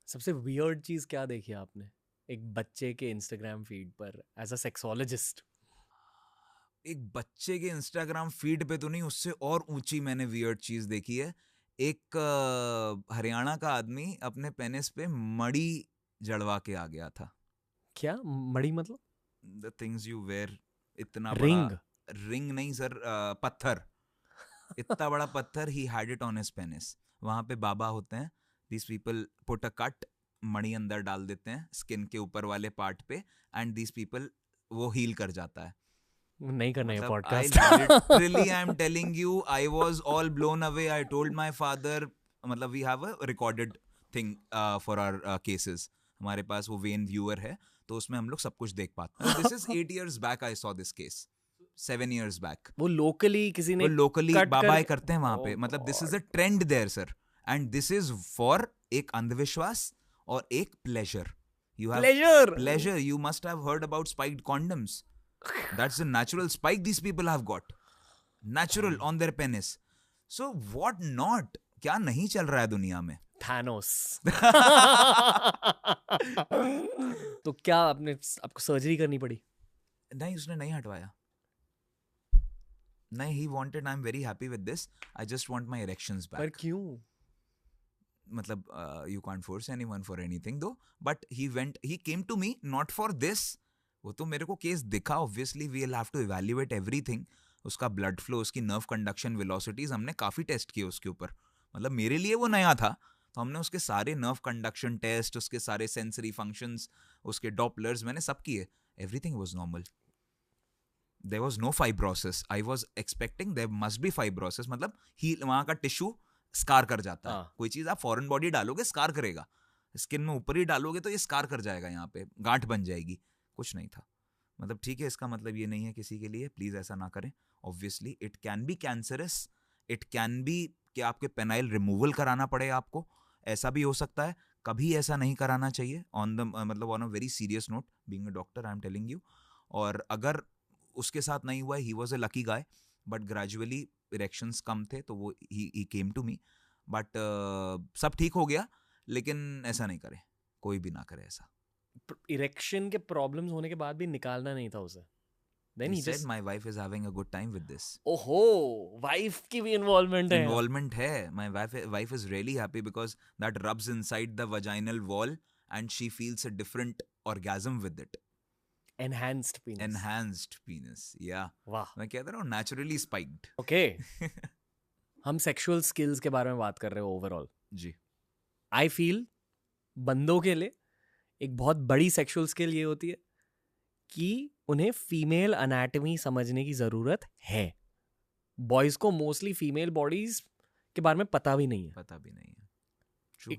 सबसे वियर्ड चीज क्या देखी आपने एक बच्चे के इंस्टाग्राम फीड पर एज अ सेक्सोलॉजिस्ट? एक बच्चे के इंस्टाग्राम फीड पे तो नहीं, उससे और ऊंची मैंने वियर्ड चीज देखी है। एक हरियाणा का आदमी अपने पेनिस पे मड़ी जड़वा के आ गया था। क्या मड़ी मतलब? द थिंग्स यू वेयर, इतना बड़ा रिंग? रिंग नहीं सर, पत्थर, इतना बड़ा पत्थर, he had it on his penis. वहां पे बाबा होते हैं, these people put a cut, मणि अंदर डाल देते हैं स्किन के ऊपर वाले पार्ट पे, एंड दीज पीपल, वो हील कर जाता है। नहीं करना ये मतलब I podcast. Literally I am telling you, I was all blown away. I told my father, मतलब we have a recorded thing for our cases, हमारे पास वो वेन व्यूअर है, तो उसमें हम लोग सब कुछ देख पाते हैं। This is 8 years back I saw this case, 7 years back. वो लोकली किसी वो ने लोकली कट कर? बाबा करते हैं वहां ओ पे, मतलब this is God. A trend there sir, and this is for एक अंधविश्वास और एक pleasure. You have pleasure. pleasure, you must have heard about spiked condoms. That's the natural spike these people have got, natural on their penis. So what not, क्या नहीं चल रहा है दुनिया में? थानोस। तो क्या आपने आपको सर्जरी करनी पड़ी? नहीं, उसने नहीं हटवाया। नहीं, he wanted, I'm very happy with this, I just want my erections पर back. क्यों? मतलब you can't force anyone for anything though, but he came to me not for this. वो तो मेरे को केस दिखा, obviously we will have to evaluate everything, उसका blood flow, उसकी नर्व कंडक्शन, वेलोसिटीज, हमने काफ़ी टेस्ट किए उसके ऊपर। मतलब मेरे लिए वो नया था, तो हमने उसके सारे नर्व कंडक्शन टेस्ट, उसके सारे सेंसरी फंक्शंस, उसके डॉपलर्स, मैंने सब किए, everything was normal. There was no fibrosis, I was expecting there must be fibrosis, मतलब ही वहाँ का टिश्यू स्कार कर जाता है। हाँ। कोई चीज़ आप फॉरेन बॉडी डालोगे स्कार करेगा, स्किन में ऊपर ही डालोगे तो ये स्कार कर जाएगा, यहाँ पे गांठ बन जाएगी। कुछ नहीं था। मतलब ठीक है, इसका मतलब ये नहीं है किसी के लिए, प्लीज ऐसा ना करें। Obviously it can be cancerous, it can be कि आपके पेनाइल रिमूवल कराना पड़े आपको, ऐसा भी हो सकता है। कभी ऐसा नहीं कराना चाहिए, ऑन द मतलब on a very serious note, being a doctor I am telling you. और अगर उसके साथ नहीं हुआ, he was a lucky guy, but gradually erections कम थे तो वो ही केम टू मी, बट सब ठीक हो गया। लेकिन ऐसा नहीं करे, कोई भी ना करे ऐसा। इरेक्शन के प्रॉब्लम्स होने के बाद भी निकालना नहीं था उसे? Then He he said just. my wife is having a good time with this. ओहो, वाइफ की भी इन्वॉल्वमेंट है? Involvement है, my wife is really happy because that rubs inside the vaginal wall and she feels a different orgasm with it. Enhanced penis. Enhanced penis, yeah. वाह। मैं कहता रहा हूँ naturally spiked. ओके। हम सेक्सुअल स्किल्स के बारे में बात कर रहे हो ओवरऑल। जी। आई फील बंदों के लिए एक बहुत बड़ी सेक्सुअल स्किल ये होती है कि उन्हें फीमेल अनाटमी समझने की जरूरत है। बॉयज को मोस्टली फीमेल बॉडीज के बारे में पता भी नहीं है। पता भी नहीं है। True.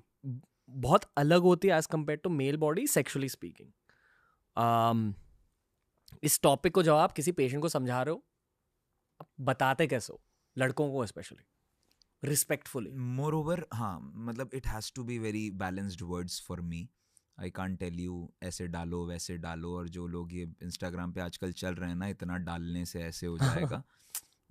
बहुत अलग होती है as compare to male body sexually speaking. इस टॉपिक को जब आप किसी पेशेंट को समझा रहे हो, आप बताते कैसे हो, लड़कों को स्पेशली रिस्पेक्टफुली? Moreover, हाँ, मतलब it has to be very balanced words for me. I can't tell you ऐसे डालो वैसे डालो, और जो लोग ये इंस्टाग्राम पे आजकल चल रहे हैं ना, इतना डालने से ऐसे हो जाएगा।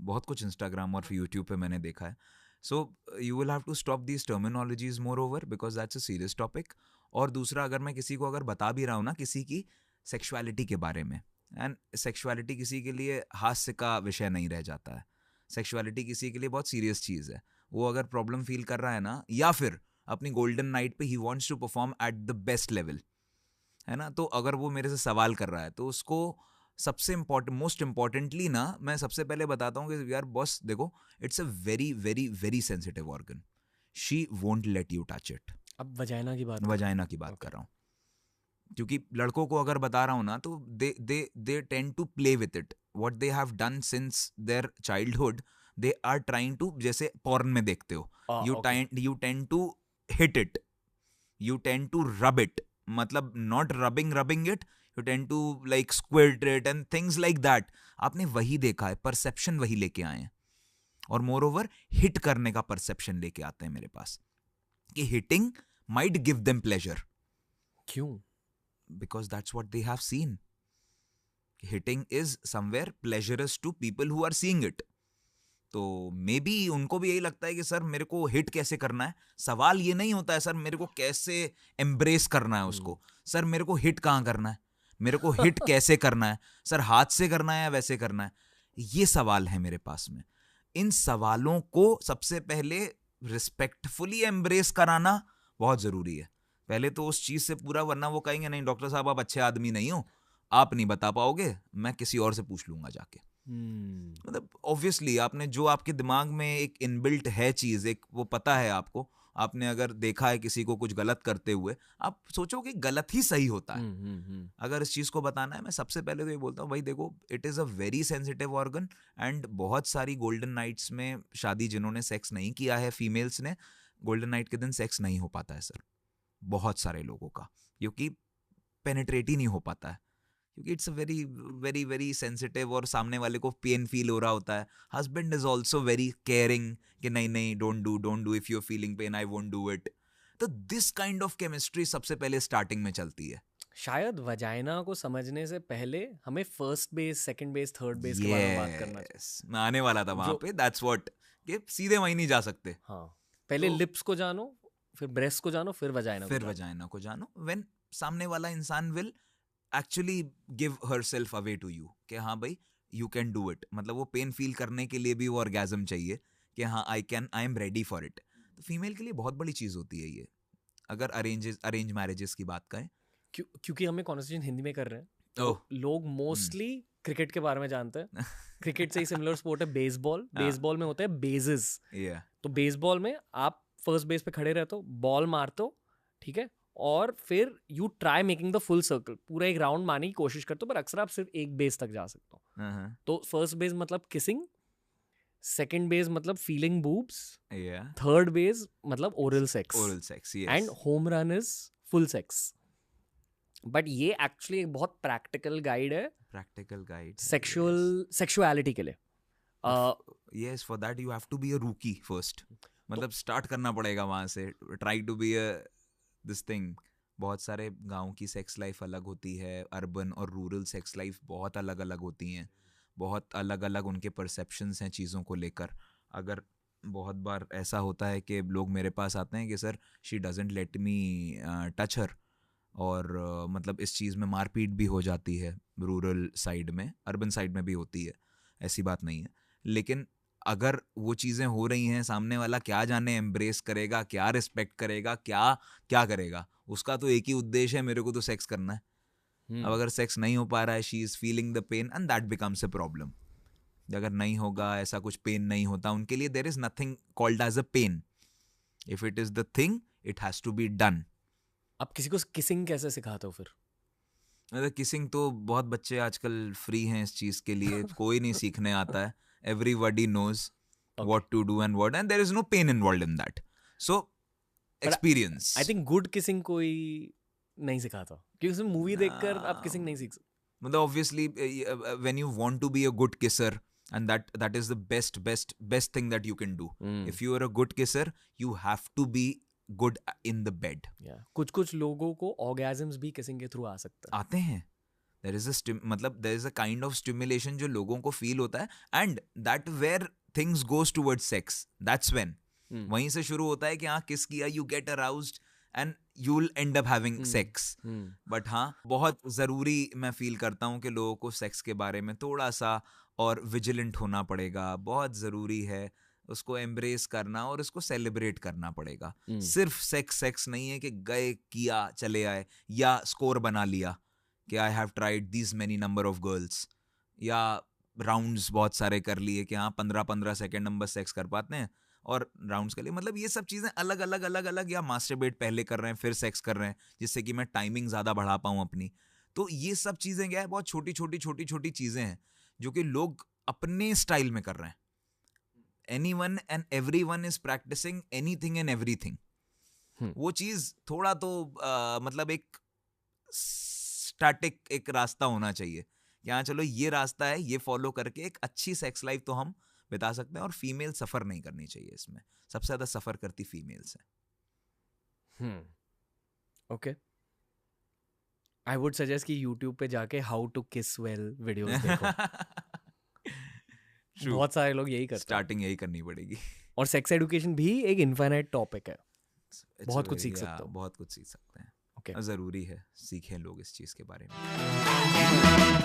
बहुत कुछ इंस्टाग्राम और यूट्यूब पे मैंने देखा है। So you will have to stop these terminologies moreover, because that's a serious topic. और दूसरा, अगर मैं किसी को अगर बता भी रहा हूँ ना किसी की सेक्सुअलिटी के बारे में, एंड सेक्सुअलिटी किसी के लिए हास्य का विषय नहीं रह जाता है, सेक्सुअलिटी किसी के लिए बहुत सीरियस चीज़ है। वो अगर प्रॉब्लम फील कर रहा है ना, या फिर अपनी गोल्डन नाइट पे he wants to perform at the best level, है ना, तो अगर वो मेरे से सवाल कर रहा है तो उसको सबसे इम्पोर्टेंट, मोस्ट इम्पॉर्टेंटली ना, मैं सबसे पहले बताता हूँ कि यार बॉस देखो, it's a very very very sensitive organ, she won't let you touch it. अब वजाइना की बात वजाइना की बात कर रहा हूँ, क्योंकि लड़कों को अगर बता रहा हूँ ना, तो they tend to play with it, what they have done since their childhood, they are trying to, जैसे पॉर्न में देखते हो, you tend to hit it, you tend to rub it, मतलब not rubbing it, you tend to like squirt it and things like that. आपने वही देखा है, perception वही लेके आए हैं, और मोर ओवर हिट करने का परसेप्शन लेके आते हैं मेरे पास, कि hitting might give them pleasure. क्यों? Because that's what they have seen. Hitting is somewhere pleasurous to people who are seeing it. तो मे बी उनको भी यही लगता है कि सर मेरे को हिट कैसे करना है. सवाल ये नहीं होता है सर मेरे को कैसे एम्ब्रेस करना है उसको. सर मेरे को हिट कहाँ करना है, मेरे को हिट कैसे करना है, सर हाथ से करना है या वैसे करना है. ये सवाल है मेरे पास में. इन सवालों को सबसे पहले रिस्पेक्टफुली एम्ब्रेस कराना बहुत जरूरी है. पहले तो उस चीज से पूरा, वरना वो कहेंगे नहीं डॉक्टर साहब आप अच्छे आदमी नहीं हो, आप नहीं बता पाओगे, मैं किसी और से पूछ लूंगा जाके. मतलब ऑब्वियसली आपने जो आपके दिमाग में एक इनबिल्ट है चीज, एक वो पता है आपको, आपने अगर देखा है किसी को कुछ गलत करते हुए, आप सोचो कि गलत ही सही होता है. अगर इस चीज को बताना है, मैं सबसे पहले तो ये बोलता हूँ भाई देखो, it is a very sensitive organ. And बहुत सारी गोल्डन नाइट्स में शादी जिन्होंने सेक्स नहीं किया है फीमेल्स ने, गोल्डन नाइट के दिन सेक्स नहीं हो पाता है सर, बहुत सारे लोगों का, क्योंकि पेनिट्रेट ही नहीं हो पाता है, क्योंकि it's a very very very sensitive, और सामने वाले को पेन फील हो रहा होता है. Husband is also very caring कि नहीं नहीं don't do if you are feeling pain, I won't do it. तो दिस काइंड ऑफ केमिस्ट्री सबसे पहले स्टार्टिंग में चलती है. शायद वजाइना को समझने से पहले हमें first base, second base, third base के बारे में बात करना चाहिए. मैं आने वाला था वहां पे. दैट्स व्हाट, कि सीधे वहीं नहीं जा सकते. हाँ, पहले लिप्स को जानो, फिर ब्रेस्ट को जानो, फिर वजाइना को जानो. व्हेन सामने वाला इंसान will actually give herself away to you कि हाँ भाई यू कैन डू इट. मतलब वो पेन फील करने के लिए भी वो ऑर्गेजम चाहिए कि हाँ I am ready for it. तो फीमेल के लिए बहुत बड़ी चीज होती है ये, अगर अरेंज मैरिजेस की बात करें. क्योंकि हमें कॉन्वर्सेशन हिंदी में कर रहे हैं, तो लोग मोस्टली क्रिकेट के बारे में जानते हैं. क्रिकेट से ही सिमिलर स्पोर्ट है बेसबॉल. बेसबॉल में होते हैं बेसेस. तो बेसबॉल में आप फर्स्ट बेस पे खड़े रहते हो, बॉल मारते हो, ठीक है, और फिर you try making the full circle, पूरा एक राउंड मारने की कोशिश करते हो, पर अक्सर आप सिर्फ एक बेस तक जा सकते हो. तो फर्स्ट बेस मतलब किसिंग, सेकंड बेस मतलब फीलिंग बूब्स, थर्ड बेस मतलब oral sex, and home run is full sex. But ये एक्चुअली एक बहुत प्रैक्टिकल गाइड है सेक्सुअलिटी के लिए. Yes, for that you have to be a rookie first. मतलब स्टार्ट करना पड़ेगा वहां से. Try to be a this thing. बहुत सारे गांव की सेक्स लाइफ अलग होती है, अर्बन और रूरल सेक्स लाइफ बहुत अलग अलग होती हैं. बहुत अलग अलग उनके परसेप्शंस हैं चीज़ों को लेकर. अगर बहुत बार ऐसा होता है कि लोग मेरे पास आते हैं कि sir she doesn't let me touch her, और मतलब इस चीज़ में मारपीट भी हो जाती है रूरल साइड में, अर्बन साइड में भी होती है, ऐसी बात नहीं है. लेकिन अगर वो चीज़ें हो रही हैं, सामने वाला क्या जाने एम्ब्रेस करेगा, क्या रिस्पेक्ट करेगा, क्या करेगा. उसका तो एक ही उद्देश्य है, मेरे को तो सेक्स करना है. अब अगर सेक्स नहीं हो पा रहा है, she is feeling the pain and that becomes a problem. अगर नहीं होगा, ऐसा कुछ पेन नहीं होता उनके लिए, there is nothing called as a pain. If it is the thing, it has to be done. अब किसी को किसिंग कैसे सिखाते हो फिर? मतलब किसिंग तो बहुत बच्चे आजकल फ्री हैं इस चीज़ के लिए. कोई नहीं सीखने आता है. Everybody knows what to do and what, and there is no pain involved in that. So experience. I think good kissing कोई नहीं सिखाता, क्योंकि उसमें मूवी देखकर आप किसिंग नहीं सीख सकते. मतलब obviously when you want to be a good kisser, and that is the best thing that you can do. If you are a good kisser, you have to be good in the bed. कुछ लोगों को orgasms भी kissing के through आ सकता है. आते हैं. There is a kind of stimulation जो लोगों को feel होता है, and that where things goes towards sex. That's when वहीं से शुरू होता है कि हाँ किस किया, you get aroused and you'll end up having sex. But हाँ बहुत ज़रूरी मैं feel करता हूँ कि लोगों को sex के बारे में थोड़ा सा और vigilant होना पड़ेगा. बहुत ज़रूरी है उसको embrace करना और उसको celebrate करना पड़ेगा. सिर्फ sex नहीं है कि गए किया चले आए, या score बना लिया कि I have tried these many number of girls, या राउंड्स बहुत सारे कर लिए कि हाँ 15 सेकेंड हम बस सेक्स कर पाते हैं और राउंड्स कर लिए. मतलब ये सब चीज़ें अलग अलग, या मास्टरबेट पहले कर रहे हैं फिर सेक्स कर रहे हैं जिससे कि मैं टाइमिंग ज़्यादा बढ़ा पाऊँ अपनी. तो ये सब चीज़ें क्या है, बहुत छोटी चीज़ें हैं जो कि लोग अपने स्टाइल में कर रहे हैं. Anyone and everyone is practicing anything and everything. वो चीज़ थोड़ा तो मतलब एक स्टैटिक एक रास्ता होना चाहिए. यहाँ चलो ये रास्ता है, ये फॉलो करके एक अच्छी सेक्स लाइफ तो हम बिता सकते हैं. और फीमेल सफ़र नहीं करनी चाहिए इसमें. सबसे ज़्यादा सफ़र करती फीमेल्स हैं. ओके, आई वुड सजेस्ट कि यूट्यूब पे जाके हाउ टू किस वेल वीडियोस देखो. True. बहुत सारे लोग यही करते हैं स्टार्टिंग यही करनी पड़ेगी. और सेक्स एजुकेशन भी एक इनफाइनाइट टॉपिक है It's बहुत a कुछ very- सीख yeah, सकते हो बहुत कुछ सीख सकते हैं. Okay. ज़रूरी है सीखें लोग इस चीज़ के बारे में.